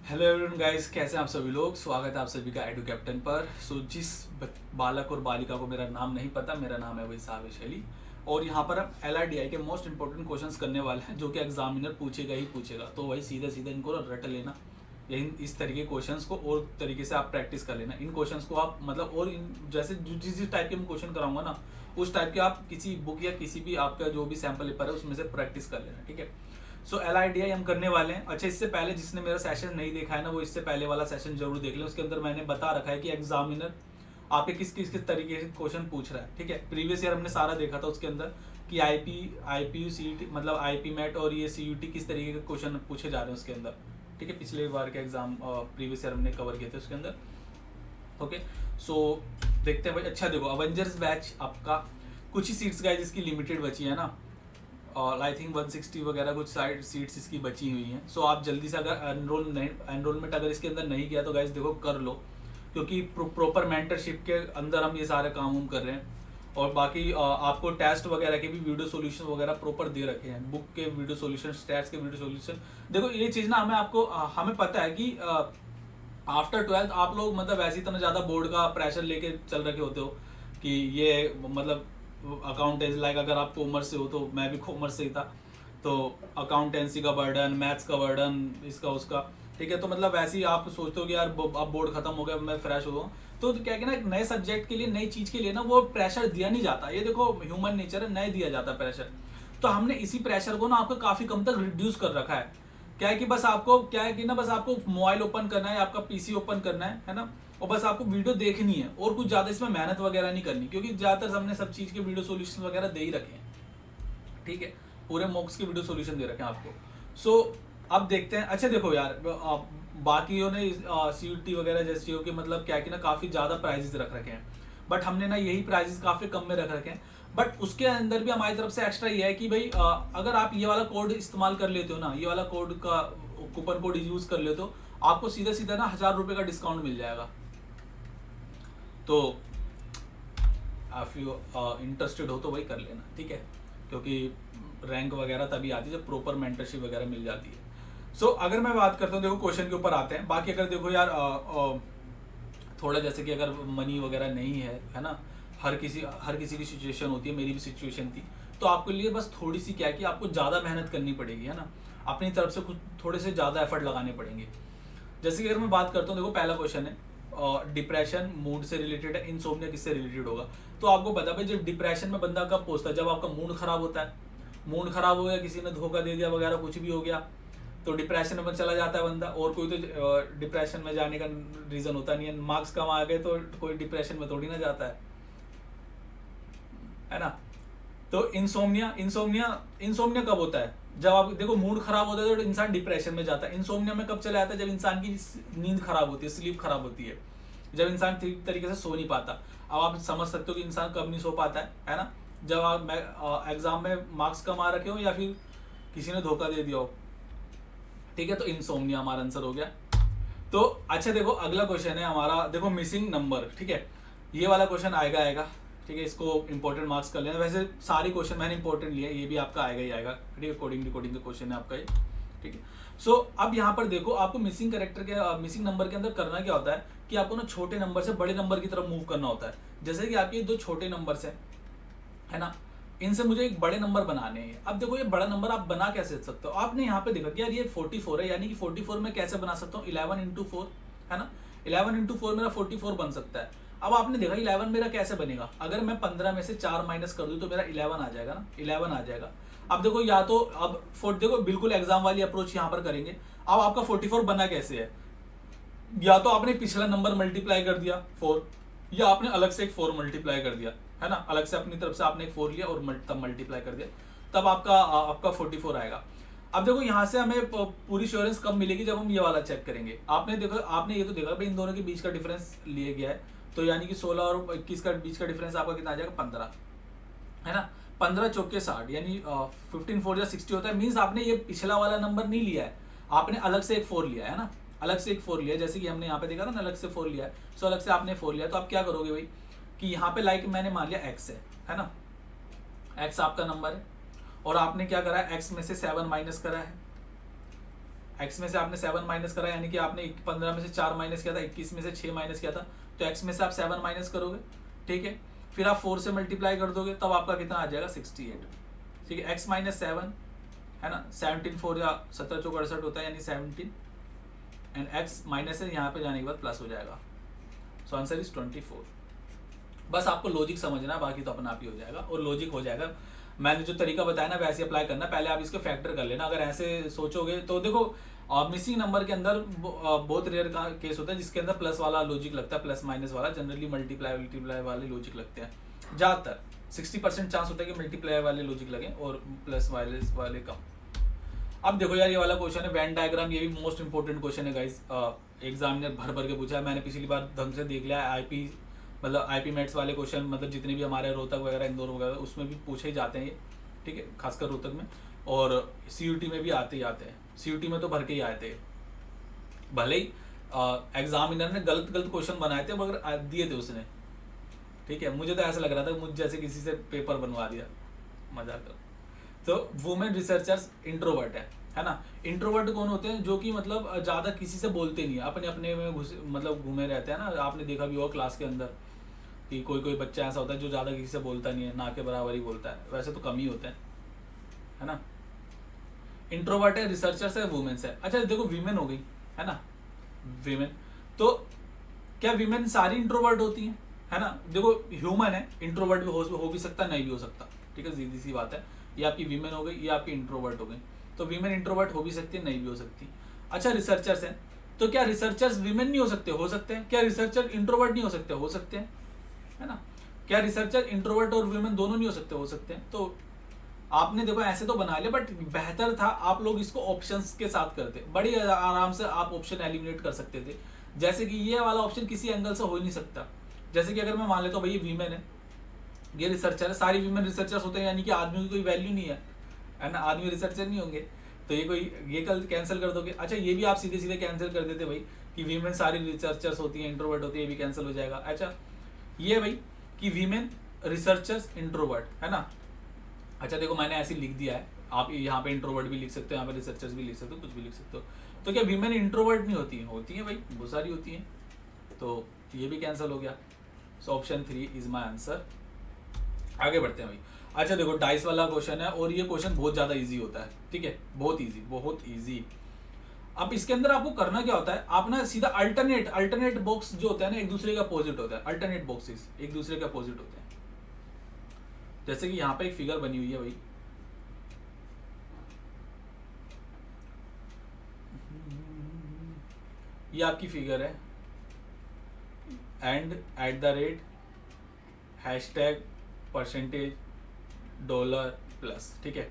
Hello everyone guys, कैसे हैं आप सभी लोग। स्वागत है आप सभी का एडू कैप्टन पर। जिस बालक और बालिका को मेरा नाम नहीं पता, मेरा नाम है वही साविश अली और यहाँ पर हम LRDI के मोस्ट इंपॉर्टेंट क्वेश्चंस करने वाले हैं जो कि एग्जामिनर पूछेगा ही पूछेगा। तो वही सीधे सीधे इनको रट लेना। यही इस तरीके के क्वेश्चंस को और तरीके से आप प्रैक्टिस कर लेना। इन क्वेश्चंस को आप मतलब और इन जैसे जिस टाइप के मैं क्वेश्चन कराऊंगा ना, उस टाइप के आप किसी बुक या किसी भी आपका जो भी सैम्पल पेपर है उसमें से प्रैक्टिस कर लेना, ठीक है। LRDI हम करने वाले हैं। अच्छा, इससे पहले जिसने मेरा सेशन नहीं देखा है ना, वो इससे पहले वाला सेशन जरूर देख लें। उसके अंदर मैंने बता रखा है कि एग्जामिनर आपके किस तरीके से क्वेश्चन पूछ रहा है, ठीक है। प्रीवियस ईयर हमने सारा देखा था उसके अंदर कि आईपीयू सीईटी मतलब आईपी मैट और ये सीयूटी किस तरीके के क्वेश्चन पूछे जा रहे हैं उसके अंदर, ठीक है। पिछले बार के एग्जाम प्रीवियस ईयर हमने कवर किए थे उसके अंदर। ओके, सो देखते हैं भाई। अच्छा देखो, अवेंजर्स बैच आपका कुछ ही सीट्स गाइस इसकी लिमिटेड बची है ना, और आई थिंक 160 वगैरह कुछ साइड सीट्स इसकी बची हुई हैं। सो आप जल्दी से अगर एनरोलमेंट अगर इसके अंदर नहीं किया तो गाइस देखो कर लो, क्योंकि प्रॉपर मेंटरशिप के अंदर हम ये सारे काम कर रहे हैं। और बाकी आपको टेस्ट वगैरह के भी वीडियो सॉल्यूशन वगैरह प्रॉपर दे रखे हैं, बुक के वीडियो सॉल्यूशन, स्टैट्स के वीडियो सॉल्यूशन। देखो ये चीज़ ना हमें पता है कि आफ्टर 12th आप लोग मतलब ऐसे इतना ज़्यादा बोर्ड का प्रेशर लेके चल रखे होते हो कि ये मतलब अकाउंटेंसी, लाइक अगर आप कॉमर्स से हो तो मैं भी कॉमर्स से ही था, तो अकाउंटेंसी का बर्डन, मैथ्स का बर्डन, इसका उसका, ठीक है। तो मतलब वैसे ही आप सोचते हो कि यार अब बोर्ड खत्म हो गया, मैं फ्रेश हो गया। तो क्या है कि ना, एक नए सब्जेक्ट के लिए, नई चीज़ के लिए ना वो प्रेशर दिया नहीं जाता। ये देखो ह्यूमन नेचर है, नहीं दिया जाता प्रेशर। तो हमने इसी प्रेशर को ना आपको काफ़ी कम तक रिड्यूस कर रखा है। क्या है कि बस आपको क्या है कि ना, बस आपको मोबाइल ओपन करना है, आपका पीसी ओपन करना है ना, और बस आपको वीडियो देखनी है और कुछ ज़्यादा इसमें मेहनत वगैरह नहीं करनी, क्योंकि ज़्यादातर हमने सब चीज़ के वीडियो सॉल्यूशन वगैरह दे ही रखे हैं, ठीक है। पूरे मॉक्स के वीडियो सॉल्यूशन दे रखे हैं आपको। सो अब देखते हैं। अच्छा देखो यार, बाकियों ने CUT वगैरह जैसी हो कि मतलब क्या है कि ना काफ़ी ज़्यादा प्राइजेस रख रखे हैं, बट हमने ना यही प्राइजेस काफ़ी कम में रख रखे हैं। बट उसके अंदर भी हमारी तरफ से एक्स्ट्रा ये है कि भाई अगर आप ये वाला कोड इस्तेमाल कर लेते हो ना, ये वाला कोड का कूपन कोड यूज कर लेते हो, आपको सीधा सीधा ना 1000 रुपये का डिस्काउंट मिल जाएगा। तो आप यू इंटरेस्टेड हो तो वही कर लेना, ठीक है, क्योंकि रैंक वगैरह तभी आती है जब प्रॉपर मेंटरशिप वगैरह मिल जाती है। सो अगर मैं बात करता हूँ, देखो क्वेश्चन के ऊपर आते हैं। बाकी अगर देखो यार थोड़ा जैसे कि अगर मनी वगैरह नहीं है ना, हर किसी की सिचुएशन होती है, मेरी भी सिचुएशन थी। तो आपके लिए बस थोड़ी सी क्या है कि आपको ज़्यादा मेहनत करनी पड़ेगी, है ना, अपनी तरफ से कुछ थोड़े से ज़्यादा एफर्ट लगाने पड़ेंगे। जैसे कि अगर मैं बात करता हूँ, देखो पहला क्वेश्चन है डिप्रेशन मूड से रिलेटेड है, इंसोम्निया किससे रिलेटेड होगा। तो आपको पता भाई, जब डिप्रेशन में बंदा कब पहुंचता है, जब आपका मूड खराब होता है। मूड खराब हो गया, किसी ने धोखा दे दिया वगैरह कुछ भी हो गया, तो डिप्रेशन में चला जाता है बंदा। और कोई तो डिप्रेशन में जाने का रीजन होता नहीं है, मार्क्स कम आ गए तो कोई डिप्रेशन में थोड़ी ना जाता है ना। तो इंसोम्निया इंसोम्निया इंसोम्निया कब होता है, जब आप देखो मूड खराब होता है तो इंसान डिप्रेशन में जाता है। इंसोम्निया में कब चला जाता है, जब इंसान की नींद खराब होती है, स्लीप खराब होती है, जब इंसान ठीक तरीके से सो नहीं पाता। अब आप समझ सकते हो कि इंसान कब नहीं सो पाता है ना, जब आप एग्जाम में मार्क्स कम आ रखे हो या फिर किसी ने धोखा दे दिया हो, ठीक है। तो इंसोम्निया हमारा आंसर हो गया। तो अच्छा देखो, अगला क्वेश्चन है हमारा, देखो मिसिंग नंबर, ठीक है। ये वाला क्वेश्चन आएगा, ठीक है। इसको इंपॉर्टेंट मार्क्स कर लेना। वैसे सारी क्वेश्चन मैंने इंपॉर्टेंट लिया, ये भी आपका आएगा ही आएगा, ठीक है। कोडिंग का क्वेश्चन है आपका ये, ठीक है। सो अब यहाँ पर देखो, आपको मिसिंग कैरेक्टर के मिसिंग नंबर के अंदर करना क्या होता है कि आपको ना छोटे नंबर से बड़े नंबर की तरफ मूव करना होता है। जैसे कि आपके दो छोटे नंबर्स है ना, इनसे मुझे एक बड़े नंबर बनाने हैं। अब देखो ये बड़ा नंबर आप बना कैसे सकते हो, आपने यहाँ पे देखा कि यार ये 44 है, यानी कि 44 में कैसे बना सकता हूँ, 11 इंटू 4, है ना। 11 इंटू 4 मेरा 44 बन सकता है। अब आपने देखा 11 मेरा कैसे बनेगा, अगर मैं 15 में से 4 माइनस कर दूं तो मेरा 11 आ जाएगा ना, 11 आ जाएगा। अब देखो या तो अब देखो बिल्कुल एग्जाम वाली अप्रोच यहाँ पर करेंगे। अब आपका 44 बना कैसे है, या तो आपने पिछला नंबर मल्टीप्लाई कर दिया 4, या आपने अलग से एक 4 मल्टीप्लाई कर दिया, है ना, अलग से अपनी तरफ से आपने एक 4 लिया और तब मल्टीप्लाई कर दिया, तब आपका 44 आएगा। अब देखो यहाँ से हमें पूरी श्योरेंस कब मिलेगी, जब हम ये वाला चेक करेंगे। आपने ये तो देखा भाई इन दोनों के बीच का डिफरेंस लिया गया है, तो यानी कि 16 और 21 का बीच का डिफरेंस आपका कितना आ जाएगा, 15, है ना। 15 चौके 60, यानी 15 4 60 होता है। मीन्स आपने ये पिछला वाला नंबर नहीं लिया है, आपने अलग से एक 4 लिया है ना, अलग से एक 4 लिया, जैसे कि हमने यहाँ पे देखा ना, अलग से 4 लिया है। सो अलग से आपने 4 लिया, तो आप क्या करोगे भाई कि यहाँ पे लाइक मैंने मान लिया x है ना, x आपका नंबर है, और आपने क्या करा है, x में से 7 माइनस करा है, x में से आपने 7 माइनस करा, यानी कि आपने 15 में से 4 माइनस किया था, 21 में से 6 माइनस किया था, तो x में से आप 7 माइनस करोगे, ठीक है। फिर आप 4 से मल्टीप्लाई कर दोगे, तब आपका कितना आ जाएगा 68, ठीक है। x माइनस 7 है ना, 17 4 या 17 चौक 68 होता है, यानी 17 एंड x माइनस है, यहाँ पे जाने के बाद प्लस हो जाएगा। So answer is 24। बस आपको लॉजिक समझना है, बाकी तो अपना आप ही हो जाएगा और लॉजिक हो जाएगा। मैंने जो तरीका बताया ना वैसे अप्लाई करना, पहले आप इसको फैक्टर कर लेना। अगर ऐसे सोचोगे तो देखो मिसिंग नंबर के अंदर बहुत रेयर का केस होता है जिसके अंदर प्लस वाला लॉजिक लगता है, प्लस माइनस वाला। जनरली मल्टीप्लाई वाले लॉजिक लगते हैं, ज़्यादातर 60% चांस होता है कि मल्टीप्लाई वाले लॉजिक लगे और प्लस वाले कम। अब देखो यार, ये वाला क्वेश्चन है वेन डायग्राम, ये भी मोस्ट इंपॉर्टेंट क्वेश्चन है गाइस। एग्जामिनर भर के पूछा है, मैंने पिछली बार ढंग से देख लिया। आईपी मतलब आईपी मैथ्स वाले क्वेश्चन, मतलब जितने भी हमारे रोहतक वगैरह इंदौर वगैरह उसमें भी पूछे ही जाते हैं ये, ठीक है, खासकर रोहतक में। और सीयूटी में भी आते हैं, सीयूटी में तो भर के ही आए थे। भले ही एग्जामिनर ने गलत क्वेश्चन बनाए थे मगर दिए थे उसने, ठीक है। मुझे तो ऐसा लग रहा था मुझ जैसे किसी से पेपर बनवा दिया, मजाक कर। तो वुमेन रिसर्चर्स इंट्रोवर्ट है ना। इंट्रोवर्ट कौन होते हैं? जो कि मतलब ज़्यादा किसी से बोलते नहीं है, अपने में मतलब घूमे रहते हैं ना। आपने देखा भी होगा क्लास के अंदर कि कोई बच्चा ऐसा होता है जो ज़्यादा किसी से बोलता नहीं है, ना के बराबर ही बोलता है। वैसे तो कम ही होते हैं, है ना। इंट्रोवर्ट है, रिसर्चर्स है, वुमेन्स है। अच्छा देखो वीमेन हो गई, है ना, वीमेन। तो क्या वीमेन सारी इंट्रोवर्ट होती हैं? है ना। देखो ह्यूमन है, इंट्रोवर्ट भी हो भी सकता, नहीं भी हो सकता, ठीक है, सीधी सी बात है। ये आपकी वीमेन हो गई, ये आपकी इंट्रोवर्ट हो गई। तो वीमेन इंट्रोवर्ट हो भी सकती है, नहीं भी हो सकती। अच्छा रिसर्चर्स हैं, तो क्या रिसर्चर्स वीमेन नहीं हो सकते? हो सकते हैं। क्या रिसर्चर इंट्रोवर्ट नहीं हो सकते? हो सकते हैं, है ना। क्या रिसर्चर इंट्रोवर्ट और वीमेन दोनों नहीं हो सकते? हो सकते हैं। तो आपने देखो ऐसे तो बना लिया, बट बेहतर था आप लोग इसको ऑप्शंस के साथ करते, बड़ी आराम से आप ऑप्शन एलिमिनेट कर सकते थे। जैसे कि ये वाला ऑप्शन किसी एंगल से हो ही नहीं सकता। जैसे कि अगर मैं मान लेता हूँ भाई ये वीमेन है, ये रिसर्चर है, सारी वीमेन रिसर्चर्स होते हैं, यानी कि आदमी की कोई वैल्यू नहीं है ना, आदमी रिसर्चर नहीं होंगे। तो ये कल कैंसिल कर दोगे। अच्छा ये भी आप सीधे कैंसिल कर देते भाई कि वीमेन सारी रिसर्चर्स होती हैं, इंट्रोवर्ट होती है, ये भी कैंसिल हो जाएगा। अच्छा ये भाई कि वीमेन रिसर्चर्स इंट्रोवर्ट, है ना। अच्छा देखो मैंने ऐसे लिख दिया है, आप यहाँ पे इंट्रोवर्ट भी लिख सकते हो, यहाँ पे रिसर्चर्स भी लिख सकते हो, कुछ भी लिख सकते हो। तो क्या वीमेन इंट्रोवर्ट नहीं होती? होती है भाई, बहुत सारी होती हैं। तो ये भी कैंसिल हो गया। So option 3 is my answer. आगे बढ़ते हैं भाई। अच्छा देखो डाइस वाला क्वेश्चन है और ये क्वेश्चन बहुत ज़्यादा इजी होता है, ठीक है, बहुत इजी। अब इसके अंदर आपको करना क्या होता है, आप ना सीधा अल्टरनेट बॉक्स जो होता है ना, एक दूसरे का अपोजिट होता है। अल्टरनेट बॉक्सेस एक दूसरे के अपोजिट होते हैं। जैसे कि यहाँ पे एक फिगर बनी हुई है भाई, ये आपकी फिगर है, and at the rate hashtag percentage dollar plus, ठीक है।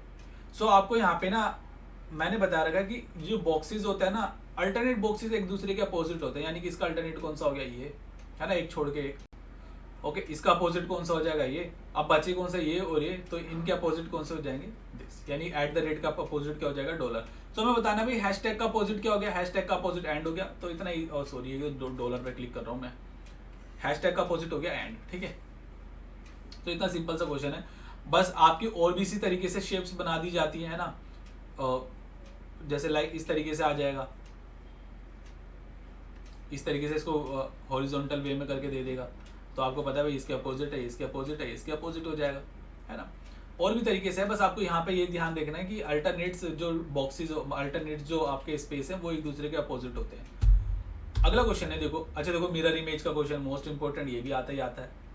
सो आपको यहाँ पे ना मैंने बता रखा कि जो बॉक्सेस होते हैं ना, अल्टरनेट बॉक्सेस एक दूसरे के अपोजिट होते हैं। यानी कि इसका अल्टरनेट कौन सा हो गया, ये है ना, एक छोड़ के एक। ओके इसका अपोजिट कौन सा हो जाएगा, ये। अब बचे कौन सा, ये और ये, तो इनके अपोजिट कौन से हो जाएंगे, दिस। यानी एट द रेट का अपोजिट क्या हो जाएगा, डॉलर। तो मैं बताना भाई हैशटैग का अपोजिट क्या हो गया, हैशटैग का अपोजिट एंड हो गया। तो इतना ही, और सॉरी ये डॉलर पे क्लिक कर रहा हूँ मैं, हैशटैग का अपोजिट हो गया एंड, ठीक है। तो इतना सिंपल सा क्वेश्चन है। बस आपकी और भी इसी तरीके से शेप्स बना दी जाती है ना, जैसे लाइक इस तरीके से आ जाएगा, इस तरीके से इसको हॉरिजॉन्टल वे में करके दे देगा। तो आपको पता है भाई इसके अपोजिट है, इसके अपोजिट है, इसके अपोजिट हो जाएगा, है ना। और भी तरीके से है, बस आपको यहाँ पे ये ध्यान देखना है कि अल्टरनेट्स जो बॉक्सेस, अल्टरनेट्स जो आपके स्पेस है वो एक दूसरे के अपोजिट होते हैं। अगला क्वेश्चन है देखो, अच्छा देखो मिरर इमेज का क्वेश्चन मोस्ट इंपोर्टेंट, ये भी आता ही आता है।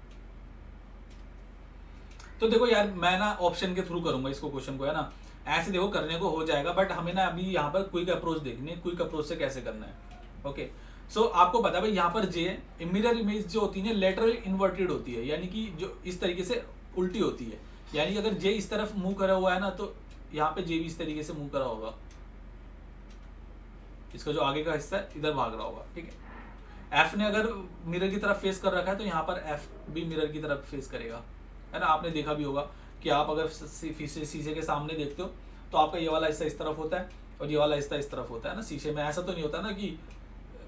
तो देखो यार मैं ना ऑप्शन के थ्रू करूंगा इसको क्वेश्चन को, है ना। ऐसे देखो करने को हो जाएगा, बट हमें ना अभी यहाँ पर क्विक अप्रोच देखनी है, क्विक अप्रोच से कैसे करना है। ओके सो आपको पता भाई यहाँ पर जे मिरर इमेज जो होती है लेटरल इन्वर्टेड होती है, यानी कि जो इस तरीके से उल्टी होती है। यानी कि अगर जे इस तरफ मुंह करा हुआ है ना, तो यहाँ पे जे भी इस तरीके से मुंह करा होगा, इसका जो आगे का हिस्सा है इधर भाग रहा होगा, ठीक है। एफ ने अगर मिरर की तरफ फेस कर रखा है तो यहाँ पर एफ भी मिरर की तरफ फेस करेगा, है ना। आपने देखा भी होगा कि आप अगर शीशे के सामने देखते हो तो आपका ये वाला हिस्सा इस तरफ होता है और ये वाला हिस्सा इस तरफ होता है ना शीशे में। ऐसा तो नहीं होता ना, कि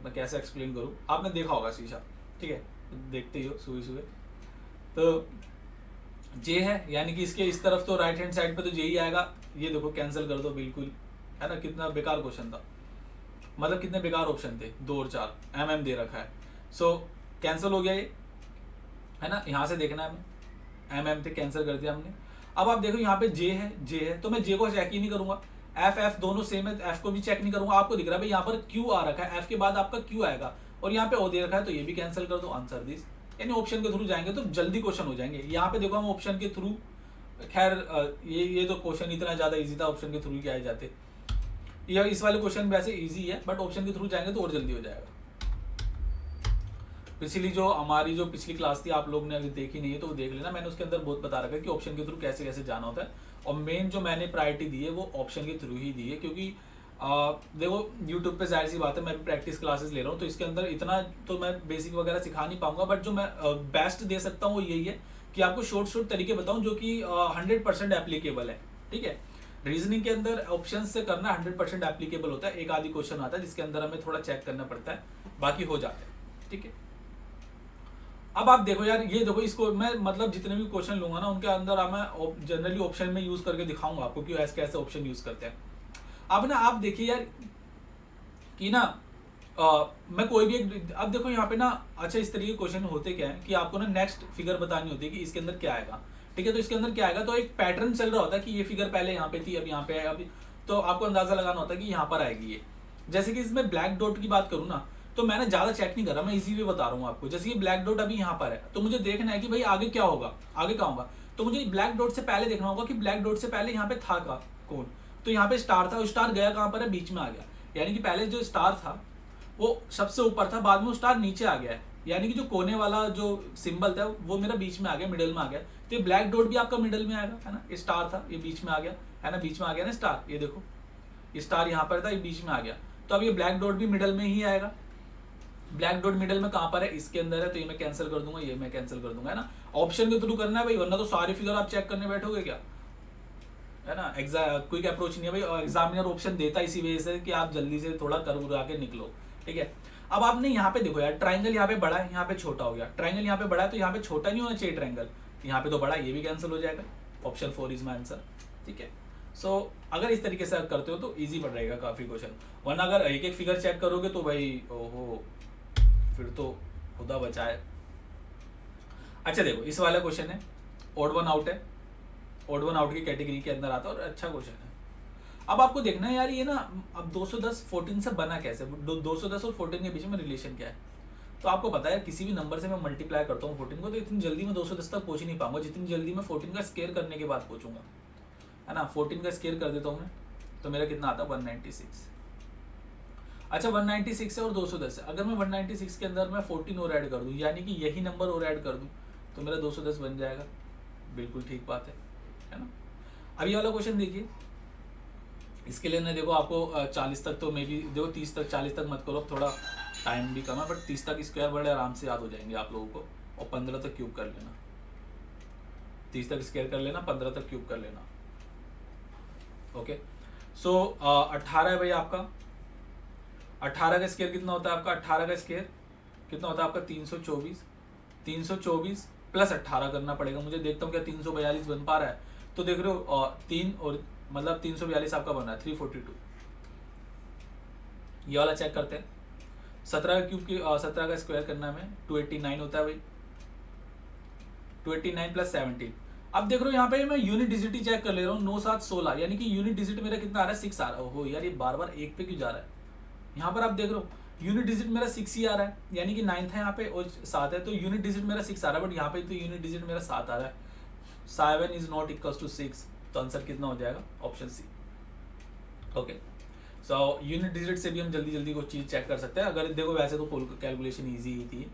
मैं कैसे एक्सप्लेन करूँ, आपने देखा होगा शीशा, ठीक है, देखते ही हो सुबह। तो जे है यानी कि इसके इस तरफ तो राइट हैंड साइड पे तो जे ही आएगा। ये देखो कैंसिल कर दो बिल्कुल, है ना। कितना बेकार क्वेश्चन था। मतलब कितने बेकार ऑप्शन थे, 2 और 4, MM दे रखा है। सो कैंसिल हो गया ये, है ना, यहाँ से देखना है हमें, MM थे, कैंसिल कर दिया हमने। अब आप देखो यहाँ पे J है, तो मैं J को चेक ही नहीं करूंगा, F दोनों सेम है, F को भी चेक नहीं करूंगा। आपको दिख रहा है भाई यहाँ पर Q आ रखा है, F के बाद आपका Q आएगा, और यहाँ पे O दे रखा है, तो ये भी कैंसिल कर दो, आंसर दिस। यानी ऑप्शन के थ्रू जाएंगे तो जल्दी क्वेश्चन हो जाएंगे। यहाँ पे देखो हम ऑप्शन के थ्रू, खैर ये तो क्वेश्चन इतना ज्यादा इजी था, ऑप्शन के थ्रू ही आए जाते। ये इस वाले क्वेश्चन वैसे इजी है, बट ऑप्शन के थ्रू जाएंगे तो और जल्दी हो जाएगा। पिछली जो हमारी जो पिछली क्लास थी, आप लोग ने अगर देखी नहीं है तो वो देख लेना, मैंने उसके अंदर बहुत बता रखा है कि ऑप्शन के थ्रू कैसे कैसे जाना होता है। और मेन जो मैंने प्रायोरिटी दी है वो ऑप्शन के थ्रू ही दी है, क्योंकि देखो यूट्यूब पे जाहिर सी बात है, मैं भी प्रैक्टिस क्लासेस ले रहा हूँ, तो इसके अंदर इतना तो मैं बेसिक वगैरह सिखा नहीं पाऊंगा, बट जो मैं बेस्ट दे सकता हूँ वो यही है कि आपको शॉर्ट तरीके बताऊं जो कि 100% एप्लीकेबल है। ठीक है, रीजनिंग के अंदर ऑप्शन से करना 100% एप्लीकेबल होता है। एक आधी क्वेश्चन आता है जिसके अंदर हमें थोड़ा चेक करना पड़ता है, बाकी हो जाता है। ठीक है, अब आप देखो यार, ये देखो, इसको मैं मतलब जितने भी क्वेश्चन लूंगा ना उनके अंदर मैं जनरली ऑप्शन में यूज करके दिखाऊंगा आपको कि ऐसे कैसे ऑप्शन यूज करते हैं। अब ना आप देखिए यार कि ना मैं कोई भी एक, अब देखो यहाँ पे ना, अच्छा इस तरीके के क्वेश्चन होते क्या है कि आपको ना नेक्स्ट फिगर बतानी होती है कि इसके अंदर क्या आएगा। ठीक है, तो इसके अंदर क्या आएगा, तो एक पैटर्न चल रहा होता है कि ये फिगर पहले यहाँ पे थी, अब यहाँ पे है, अभी तो आपको अंदाजा लगाना होता है कि यहाँ पर आएगी ये। जैसे कि इसमें ब्लैक डॉट की बात करूँ ना, तो मैंने ज्यादा चेक नहीं करा, मैं इजी वे बता रहा हूँ आपको। जैसे कि ब्लैक डॉट अभी यहाँ पर है, तो मुझे देखना है कि भाई आगे क्या होगा, आगे क्या होगा। तो मुझे ब्लैक डॉट से पहले देखना होगा कि ब्लैक डॉट से पहले यहाँ पे था का कौन। तो यहाँ पे स्टार था, स्टार गया कहाँ पर है, बीच में आ गया। यानी कि पहले जो स्टार था वो सबसे ऊपर था, बाद में वो स्टार नीचे आ गया है। यानी कि जो कोने वाला जो सिंबल था वो मेरा बीच में आ गया, मिडिल में आ गया। तो ये ब्लैक डॉट भी आपका मिडिल में आएगा, है ना। ये स्टार था, ये बीच में आ गया, है ना, बीच में आ गया ना स्टार। ये देखो, ये स्टार यहाँ पर था, ये बीच में आ गया। तो अब ये ब्लैक डॉट भी मिडिल में ही आएगा। ब्लैक डॉट मिडिल में कहाँ पर है, इसके अंदर है, तो ये मैं कैंसिल कर दूंगा, ये मैं कैंसिल कर दूंगा, है ना। ऑप्शन के थ्रू करना है भाई, वरना तो सारे फिगर आप चेक करने बैठोगे क्या, है ना। क्विक अप्रोच नहीं है भाई, एग्जामिनर ऑप्शन देता है इसी वजह से कि आप जल्दी से थोड़ा कर उड़ा के निकलो। ठीक है, अब आपने यहाँ पे देखो यार, ट्राइंगल यहाँ पे बड़ा है, यहाँ पे छोटा हो गया। ट्राइंगल यहाँ पे बड़ा है तो यहाँ पे छोटा नहीं होना चाहिए ट्राइंगल, यहाँ पे तो बड़ा, ये भी कैंसिल हो जाएगा। Option 4 is my answer. ठीक है, सो अगर इस तरीके से करते हो तो इजी पड़ रहेगा काफी क्वेश्चन, वरना अगर एक एक फिगर चेक करोगे तो भाई ओहो, फिर तो खुदा बचाए। अच्छा देखो, इस वाला क्वेश्चन है, ऑड वन आउट है, ऑड वन आउट की कैटेगरी के अंदर आता है और अच्छा क्वेश्चन है। अब आपको देखना है यार, ये ना अब 210 14 से बना कैसे, 210 और 14 के बीच में रिलेशन क्या है। तो आपको पता है किसी भी नंबर से मैं मल्टीप्लाई करता हूँ 14 को, तो इतनी जल्दी मैं 210 तक पहुंच ही नहीं पाऊंगा जितनी जल्दी मैं 14 का स्केयर करने के बाद पहुंचूंगा, है ना। 14 का स्केयर कर देता हूँ मैं, तो मेरा कितना आता है 196। अच्छा 196 है और 210 है, अगर मैं 196 के अंदर मैं 14 और ऐड कर दूं, यानी कि यही नंबर और ऐड कर दूं, तो मेरा 210 बन जाएगा। बिल्कुल ठीक बात है ना। अब ये वाला क्वेश्चन देखिए, इसके लिए ना देखो आपको 40 तक तो मे बी देखो, 30 तक 40 तक मत करो, थोड़ा टाइम भी कम है, बट 30 तक स्क्वायर बड़े आराम से याद हो जाएंगे आप लोगों को। और 15 तक क्यूब कर लेना, 30 तक स्क्वायर कर लेना, 15 तक क्यूब कर लेना। ओके, सो 18 है भाई आपका, 18 का स्क्वायर कितना होता है आपका, 18 का स्क्वायर कितना होता है आपका 324, 324 प्लस 18 करना पड़ेगा मुझे। देखता हूँ क्या 342 बन पा रहा है, तो देख रहे हो 3 और मतलब 342 आपका बन रहा है 342। ये वाला चेक करते हैं, 17 का क्यूब की 17 का स्क्वायर करना है हमें, 289 होता है भाई, 289 प्लस 17। अब देख रहे हो यहाँ पे मैं यूनिट डिजिट ही चेक कर ले रहा हूँ, 9 7 16, यानी कि यूनिट डिजिट मेरा कितना आ रहा है 6 आ रहा है। ओहो यार, ये बार बार 1 पे क्यों जा रहा है। यहाँ पर आप देख रहे हो यूनिट डिजिट मेरा 6 ही आ रहा है, यानी कि 9 था यहाँ पे और 7 है, तो यूनिट डिजिट मेरा 6 आ रहा है, बट यहाँ पे तो यूनिट डिजिट मेरा 7 आ रहा है। 7 इज नॉट इक्वल टू 6, तो आंसर कितना हो जाएगा, option C. Okay, so unit digit से भी हम जल्दी जल्दी कोई चीज़ चेक कर सकते हैं। अगर देखो वैसे तो कैलकुलेशन ईजी ही थी,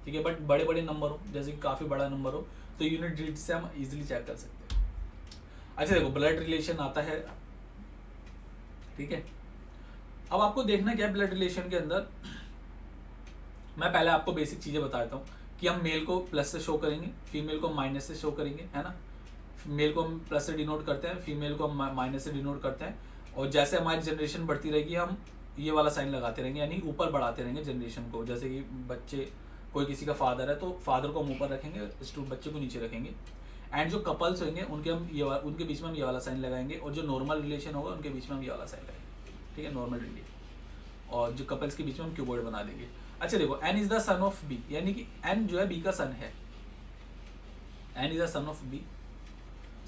ठीक है, बट बड़े बड़े नंबर हो, जैसे कि काफ़ी बड़ा नंबर हो, तो यूनिट डिजिट से हम इजीली चेक कर सकते हैं। अच्छा देखो, ब्लड रिलेशन आता है, ठीक है। अब आपको देखना क्या है ब्लड रिलेशन के अंदर, मैं पहले आपको बेसिक चीज़ें बता देता हूँ कि हम मेल को प्लस से शो करेंगे, फीमेल को माइनस से शो करेंगे, है ना। मेल को हम प्लस से डिनोट करते हैं, फीमेल को हम माइनस से डिनोट करते हैं, और जैसे हमारी जनरेशन बढ़ती रहेगी हम ये वाला साइन लगाते रहेंगे, यानी ऊपर बढ़ाते रहेंगे जनरेशन को। जैसे कि बच्चे, कोई किसी का फादर है तो फादर को हम ऊपर रखेंगे, बच्चे को नीचे रखेंगे। एंड जो कपल्स होंगे उनके बीच में हम ये वाला साइन लगाएंगे, और जो नॉर्मल रिलेशन होगा उनके बीच में हम ये वाला साइन लगाएंगे, ठीक है, नॉर्मल रिलेशन। और जो कपल्स के बीच में हम क्यूबॉइड बना देंगे। अच्छा देखो, N is the son of B, यानी कि एन जो है बी का सन है, N is the son of B,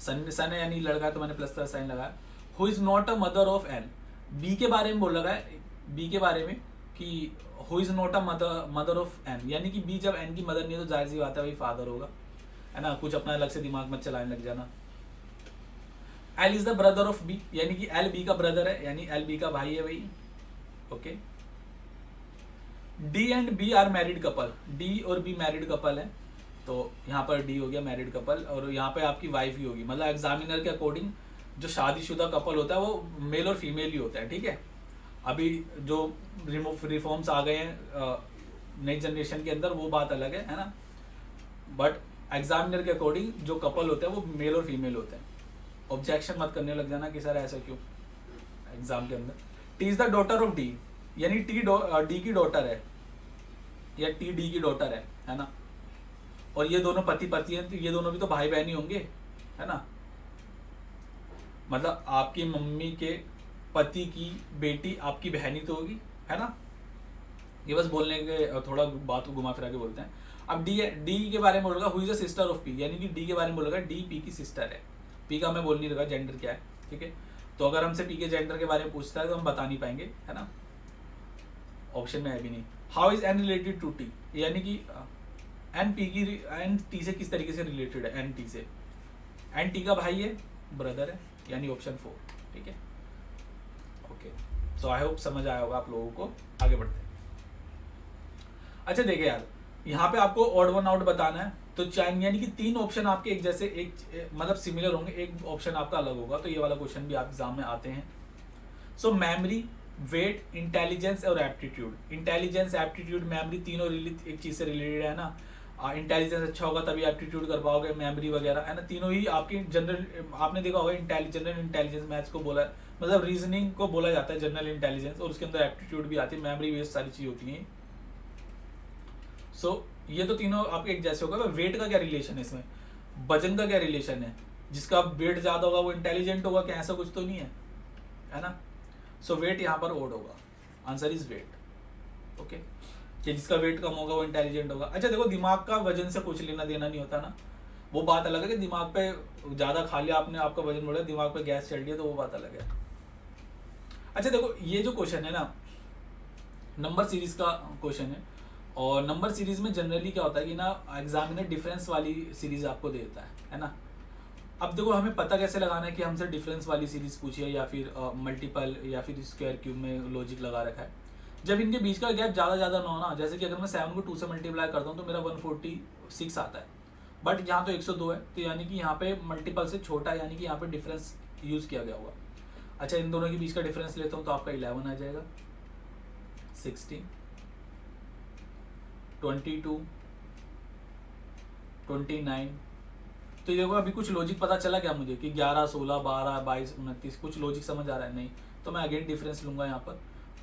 son है यानी लड़का है तो मैंने प्लस का साइन लगाया। Who is not a mother of N, B के बारे में बोल रहा है, बी के बारे में कि who is not a mother of N, यानी कि बी जब एन की मदर नहीं है तो जाहिर सी बात है वही फादर होगा, है ना, कुछ अपना अलग से दिमाग मत चलाने लग जाना। L is the brother of B, यानी कि एल बी का ब्रदर है, यानी एल बी का भाई है भाई। Okay, D and B are married couple, D और बी मैरिड कपल है, तो यहाँ पर डी हो गया मैरिड कपल, और यहाँ पे आपकी वाइफ ही होगी, मतलब एग्जामिनर के अकॉर्डिंग जो शादीशुदा कपल होता है वो मेल और फीमेल ही होता है, ठीक है। अभी जो रिफॉर्म्स आ गए हैं नई जनरेशन के अंदर वो बात अलग है ना, बट एग्जामिनर के अकॉर्डिंग जो कपल होते हैं वो मेल और फीमेल होते हैं। ऑब्जेक्शन मत करने लग जाना कि सर ऐसा क्यों एग्जाम के अंदर। T is the daughter of D, यानी टी डी की डॉटर है, या टी डी की डॉटर है ना, और ये दोनों पति पत्नी हैं, तो ये दोनों भी तो भाई बहन ही होंगे, है ना, मतलब आपकी मम्मी के पति की बेटी आपकी बहन ही तो होगी, है ना। ये बस बोलने के थोड़ा बात को घुमा फिरा के बोलते हैं। अब डी के बारे में बोलेगा who is the sister of P, यानी कि डी के बारे में बोलेगा डी पी की सिस्टर है, पी का हमें बोल नहीं रहा जेंडर क्या है, ठीक है। तो अगर हमसे पी के जेंडर के बारे में पूछता है तो हम बता नहीं पाएंगे, है ना, ऑप्शन में है भी नहीं। How is N related to T, यानी कि एन पी की एन टी से किस तरीके से रिलेटेड है, एन टी से, एन टी का भाई है, ब्रदर है, यानी ऑप्शन 4, ठीक है। ओके, सो आई होप समझ आया होगा आप लोगों को। आगे बढ़ते हैं। अच्छा देखिए यार, यहाँ पे आपको ऑड वन आउट बताना है, तो यानी कि 3 ऑप्शन आपके एक जैसे एक मतलब सिमिलर होंगे, एक ऑप्शन आपका अलग होगा, तो ये वाला क्वेश्चन भी आप एग्जाम में आते हैं। सो मेमोरी, वेट, इंटेलिजेंस और एप्टीट्यूड, इंटेलिजेंस एप्टीट्यूड मेमोरी तीनों एक चीज से रिलेटेड है ना। इंटेलिजेंस अच्छा होगा तभी एप्टीट्यूड कर पाओगे, मेमोरी वगैरह, है ना, तीनों ही आपकी जनरल, आपने देखा होगा जनरल इंटेलिजेंस मैथ्स को बोला, मतलब रीजनिंग को बोला जाता है जनरल इंटेलिजेंस, और उसके अंदर एप्टीट्यूड भी आती है, मेमोरी बेस्ड सारी चीज होती है। सो ये तो तीनों आपके एक जैसे होगा। वेट का क्या रिलेशन है इसमें, वजन का क्या रिलेशन है, जिसका वेट ज्यादा होगा वो इंटेलिजेंट होगा क्या, ऐसा कुछ तो नहीं है ना। सो वेट यहाँ पर ओड होगा, आंसर इज वेट। ओके, कि जिसका वेट कम होगा वो इंटेलिजेंट होगा। अच्छा देखो, दिमाग का वजन से कुछ लेना देना नहीं होता ना, वो बात अलग है कि दिमाग पे ज्यादा खा लिया आपने, आपका वजन बढ़ा, दिमाग पे गैस चढ़ लिया, तो वो बात अलग है। अच्छा देखो, ये जो क्वेश्चन है ना, नंबर सीरीज का क्वेश्चन है, और नंबर सीरीज में जनरली क्या होता है कि ना एग्जामिनर डिफरेंस वाली सीरीज आपको देता है ना। अब देखो, हमें पता कैसे लगाना है कि हमसे डिफरेंस वाली सीरीज पूछी है या फिर मल्टीपल या फिर स्क्वायर क्यूब में लॉजिक लगा रखा है। जब इनके बीच का गैप ज़्यादा ना हो ना, जैसे कि अगर मैं 7 को 2 से मल्टीप्लाई करता हूँ तो मेरा 146 आता है, बट यहाँ तो 102 है, तो यानी कि यहाँ पे मल्टीपल से छोटा है, यानी कि यहाँ पे डिफरेंस यूज़ किया गया होगा। अच्छा, इन दोनों के बीच का डिफरेंस लेता हूँ तो आपका 11 आ जाएगा, 16, 22, 29। तो ये देखो, अभी कुछ लॉजिक पता चला क्या मुझे कि 11, 16, 12, 22, 29, कुछ लॉजिक समझ आ रहा है नहीं, तो मैं अगेन डिफरेंस लूँगा यहाँ पर।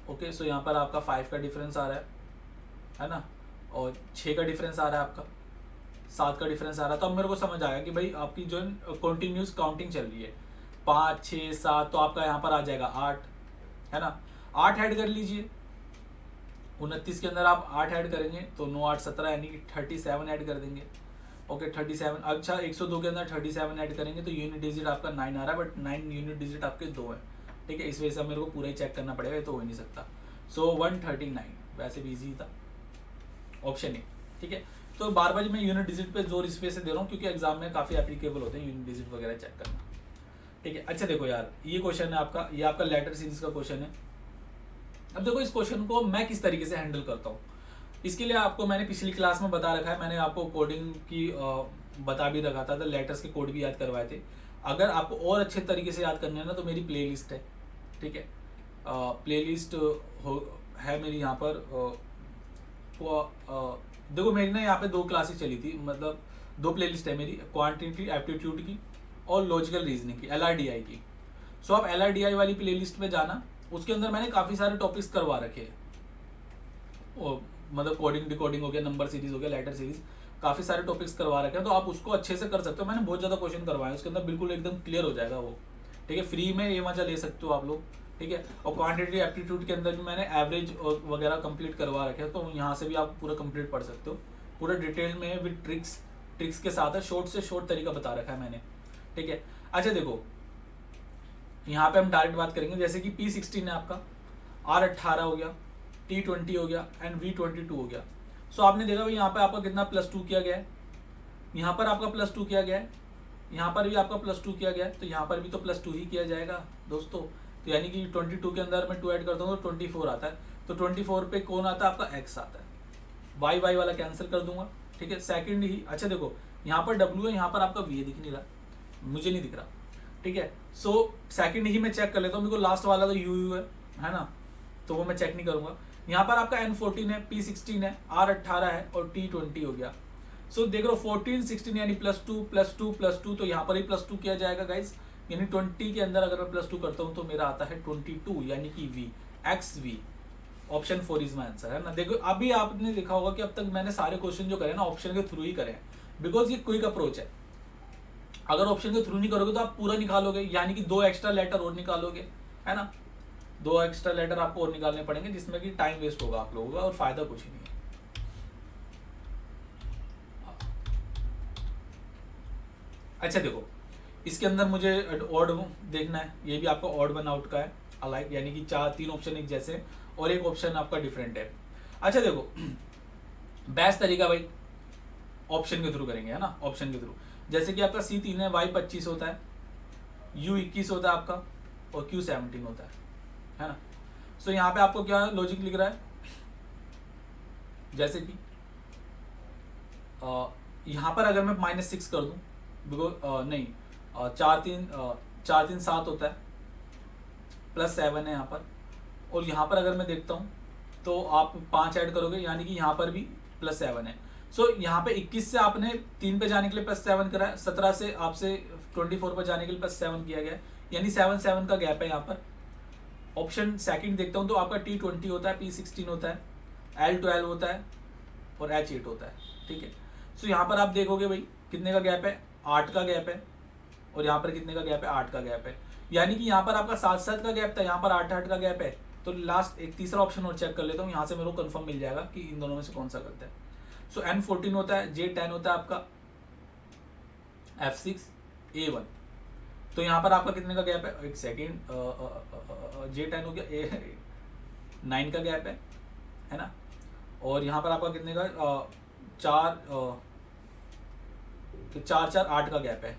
ओके, सो यहाँ पर आपका 5 का डिफरेंस आ रहा है ना, और 6 का डिफरेंस आ रहा है, आपका 7 का डिफरेंस आ रहा है। तो अब मेरे को समझ आया कि भाई आपकी जो कॉन्टिन्यूस काउंटिंग चल रही है, 5, 6, 7, तो आपका यहाँ पर आ जाएगा 8, है ना। 8 ऐड कर लीजिए, 29 के अंदर आप 8 ऐड करेंगे तो 9, 8, 17, यानी कि 37 ऐड कर देंगे। ओके, 37। अच्छा, 102 के अंदर 37 ऐड करेंगे तो यूनिट डिजिट आपका 9 आ रहा है, बट 9 यूनिट डिजिट आपके 2 है, ठीक है। इस वजह से मेरे को पूरा ही चेक करना पड़ेगा, ये तो हो ही नहीं सकता। सो 139, वैसे भी ईजी था, ऑप्शन ए, ठीक है। तो बार बार मैं यूनिट डिजिट पे जोर इस वजह से दे रहा हूँ क्योंकि एग्जाम में काफ़ी एप्लीकेबल होते हैं यूनिट डिजिट वगैरह चेक करना, ठीक है। अच्छा देखो यार, ये क्वेश्चन है आपका, ये आपका लेटर सीरीज का क्वेश्चन है। अब देखो, इस क्वेश्चन को मैं किस तरीके से हैंडल करता हूँ, इसके लिए आपको मैंने पिछली क्लास में बता रखा है, मैंने आपको कोडिंग की बता भी रखा था, तो लेटर्स के कोड भी याद करवाए थे। अगर आपको और अच्छे तरीके से याद करना है ना, तो मेरी प्लेलिस्ट है, ठीक है। प्लेलिस्ट है मेरी यहाँ पर। देखो, मेरी ना यहाँ पे 2 क्लासेस चली थी, मतलब 2 प्लेलिस्ट है मेरी, क्वांटिटी एप्टीट्यूड की और लॉजिकल रीजनिंग की, LRDI की। सो आप LRDI वाली प्लेलिस्ट में जाना, उसके अंदर मैंने काफ़ी सारे टॉपिक्स करवा रखे हैं, मतलब कोडिंग डिकोडिंग हो गया, नंबर सीरीज हो गया, लेटर सीरीज, काफ़ी सारे टॉपिक्स करवा रखे हैं, तो आप उसको अच्छे से कर सकते हो। मैंने बहुत ज़्यादा क्वेश्चन करवाए, उसके अंदर बिल्कुल एकदम क्लियर हो जाएगा वो, ठीक है। फ्री में ये मजा ले सकते हो आप लोग, ठीक है। और क्वांटिटेटिव एप्टीट्यूड के अंदर भी मैंने एवरेज वगैरह कंप्लीट करवा रखे हैं, तो यहाँ से भी आप पूरा कंप्लीट पढ़ सकते हो, पूरा डिटेल में विद ट्रिक्स के साथ है, शॉर्ट से शॉर्ट तरीका बता रखा है मैंने, ठीक है। अच्छा देखो, यहाँ पे हम डायरेक्ट बात करेंगे, जैसे कि P16 है आपका, R18 हो गया, T20 हो गया एंड V22 हो गया। सो आपने देखा भाई यहाँ पे आपका कितना +2 किया गया है, यहाँ पर आपका +2 किया गया है, यहाँ पर भी आपका +2 किया गया है, तो यहाँ पर भी तो +2 ही किया जाएगा दोस्तों। तो यानी कि 22 के अंदर मैं 2 ऐड करता हूँ तो 24 आता है, तो 24 पे कौन आता है आपका x आता है, y वाला कैंसिल कर दूंगा, ठीक है। सेकंड ही, अच्छा देखो यहाँ पर W है, यहाँ पर आपका V दिख नहीं रहा, मुझे नहीं दिख रहा, ठीक है। सो सेकंड ही मैं चेक कर लेता हूँ, मेरे को लास्ट वाला तो U है ना, तो वो मैं चेक नहीं करूंगा। यहाँ पर आपका N14 है, P16 है, R18 है और T20 हो गया। सो देख रहे हो 14 16 यानी +2 तो यहाँ पर ही +2 किया जाएगा गाइज, यानी 20 के अंदर अगर मैं +2 करता हूँ तो मेरा आता है 22 यानी कि V XV। Option 4 is my answer, है ना। देखो अभी आपने देखा होगा कि अब तक मैंने सारे क्वेश्चन जो करे ना ऑप्शन के थ्रू ही करे हैं, बिकॉज ये क्विक अप्रोच है। अगर ऑप्शन के थ्रू नहीं करोगे तो आप पूरा निकालोगे, यानी कि 2 एक्स्ट्रा लेटर और निकालोगे, है ना, 2 एक्स्ट्रा लेटर आपको और निकालने पड़ेंगे, जिसमें कि टाइम वेस्ट होगा आप लोगों का और फायदा कुछ ही नहीं है। अच्छा देखो, इसके अंदर मुझे ऑड देखना है, ये भी आपका ऑड वन आउट का है, अलाइक यानी कि 3 ऑप्शन एक जैसे और एक ऑप्शन आपका डिफरेंट है। अच्छा देखो, बेस्ट तरीका भाई ऑप्शन के थ्रू करेंगे, है ना, ऑप्शन के थ्रू। जैसे कि आपका C3 है, Y25 होता है, U21 होता है आपका और Q17 होता है ना। सो यहाँ पे आपको क्या लॉजिक लिख रहा है, जैसे कि यहाँ पर अगर मैं -6 कर दूं, बिकॉज नहीं 4 3 7 होता है, +7 है यहाँ पर, और यहाँ पर अगर मैं देखता हूँ तो आप 5 ऐड करोगे, यानी कि यहाँ पर भी +7 है। सो यहाँ पे 21 से आपने 3 पे जाने के लिए +7 करा है, 17 से आपसे 24 पर जाने के लिए +7 किया गया है, यानी 7 का गैप है यहाँ पर। ऑप्शन सेकंड देखता हूँ तो आपका T20 होता है, P16 होता है, L12 होता है और H8 होता है, ठीक है। सो यहाँ पर आप देखोगे भाई कितने का गैप है, 8 का गैप है, और यहाँ पर कितने का गैप है, 8 का गैप है, यानी कि यहाँ पर आपका 7 का गैप था, यहाँ पर 8 का गैप है। तो लास्ट एक तीसरा ऑप्शन और चेक कर लेता हूँ, यहाँ से मेरे को कंफर्म मिल जाएगा कि इन दोनों में से कौन सा गलत है। सो N14 होता है, J10 होता है आपका, F6 A1, तो यहाँ पर आपका कितने का गैप है, एक सेकेंड, J10 हो गया, 9 का गैप है ना, और यहाँ पर आपका कितने का 4 8 का गैप है।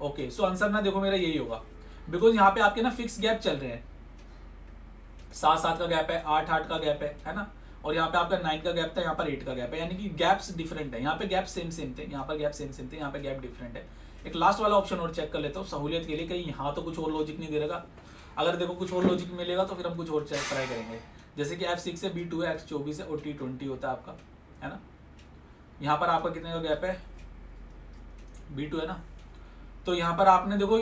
ओके, सो आंसर ना देखो मेरा यही होगा, बिकॉज यहाँ पे आपके ना फिक्स गैप चल रहे हैं, 7 का गैप है, 8 का गैप है ना, और यहाँ पे आपका 9 का गैप था, यहाँ पर 8 का गैप है, यानी कि गैप्स डिफरेंट है। यहाँ पे गैप सेम थे, यहाँ पर गैप सेम थे, यहाँ पे गैप डिफरेंट है। एक लास्ट वाला ऑप्शन और चेक कर लेता हूँ सहूलियत के लिए, कहीं यहाँ तो कुछ और लॉजिक नहीं दे रहेगा, अगर देखो कुछ और लॉजिक मिलेगा तो फिर हम कुछ और चेक ट्राई करेंगे। जैसे कि F6 है, B2 है, X24 है और T20 होता है आपका, है ना। यहाँ पर आपका कितने का गैप है, B2 है ना, तो यहाँ पर आपने देखो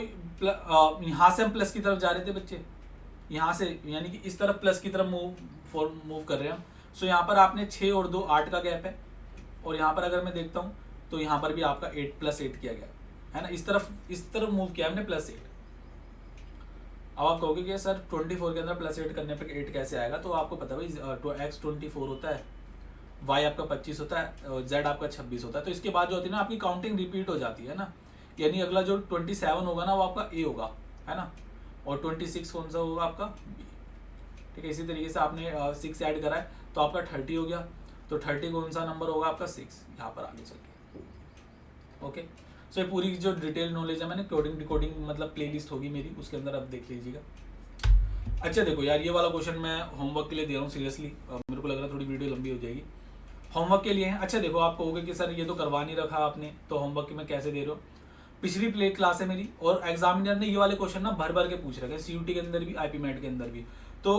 यहाँ से हम प्लस की तरफ जा रहे थे बच्चे, यहाँ से यानी कि इस तरफ प्लस की तरफ मूव कर रहे हैं हम। सो यहाँ पर आपने 6 और 2 8 का गैप है, और यहाँ पर अगर मैं देखता हूँ तो यहाँ पर भी आपका 8 +8 किया गया है ना, इस तरफ मूव किया हमने +8। अब आप कहोगे कि सर 24 के अंदर +8 करने पर 8 कैसे आएगा, तो आपको पता भाई X 24 होता है, Y आपका 25 होता है और Z आपका 26 होता है, तो इसके बाद जो होती है ना आपकी काउंटिंग रिपीट हो जाती है ना, यानी अगला जो 27 होगा ना वो आपका A होगा, है ना, और 26 कौन सा होगा आपका B, ठीक है। इसी तरीके से आपने 6 ऐड करा है तो आपका 30 हो गया, तो 30 कौन सा नंबर होगा आपका 6, यहाँ पर आगे चल के। ओके, सो ये पूरी जो डिटेल नॉलेज है मैंने कोडिंग डिकोडिंग मतलब प्लेलिस्ट होगी मेरी, उसके अंदर आप देख लीजिएगा। अच्छा देखो यार, ये वाला क्वेश्चन मैं होमवर्क के लिए दे रहा हूँ, सीरियसली मेरे को लग रहा है थोड़ी वीडियो लंबी हो जाएगी, होमवर्क के लिए है। अच्छा देखो, आप कहोगे कि सर ये तो करवा नहीं रखा आपने, तो होमवर्क में कैसे दे रहे हो। पिछली प्ले क्लास है मेरी, और एग्जामिनर ने ये वाले क्वेश्चन ना भर के पूछ रखे, CUT के अंदर भी, IP MET के अंदर भी। तो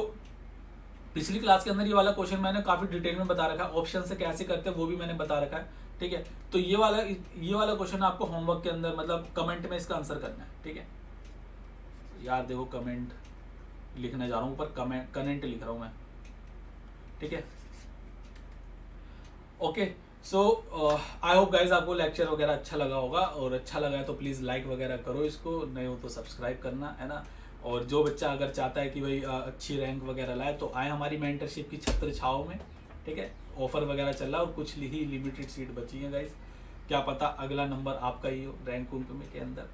पिछली क्लास के अंदर ये वाला क्वेश्चन मैंने काफी डिटेल में बता रखा है, ऑप्शन से कैसे करते हैं वो भी मैंने बता रखा है, ठीक है। तो ये वाला क्वेश्चन आपको होमवर्क के अंदर मतलब कमेंट में इसका आंसर करना है, ठीक है। यार देखो कमेंट लिखने जा रहा हूँ, ऊपर कमेंट लिख रहा हूँ मैं, ठीक है। Okay, so I hope guys आपको लेक्चर वगैरह अच्छा लगा होगा, और अच्छा लगा है तो प्लीज़ लाइक वगैरह करो इसको, नहीं हो तो सब्सक्राइब करना, है ना। और जो बच्चा अगर चाहता है कि भाई अच्छी रैंक वगैरह लाए तो आए हमारी मेंटरशिप की छत्र छाव में, ठीक है। ऑफर वगैरह चल रहा है और कुछ ही लिमिटेड सीट बची है गाइज, क्या पता अगला नंबर आपका ही हो रैंक में के अंदर।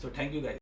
So thank you guys.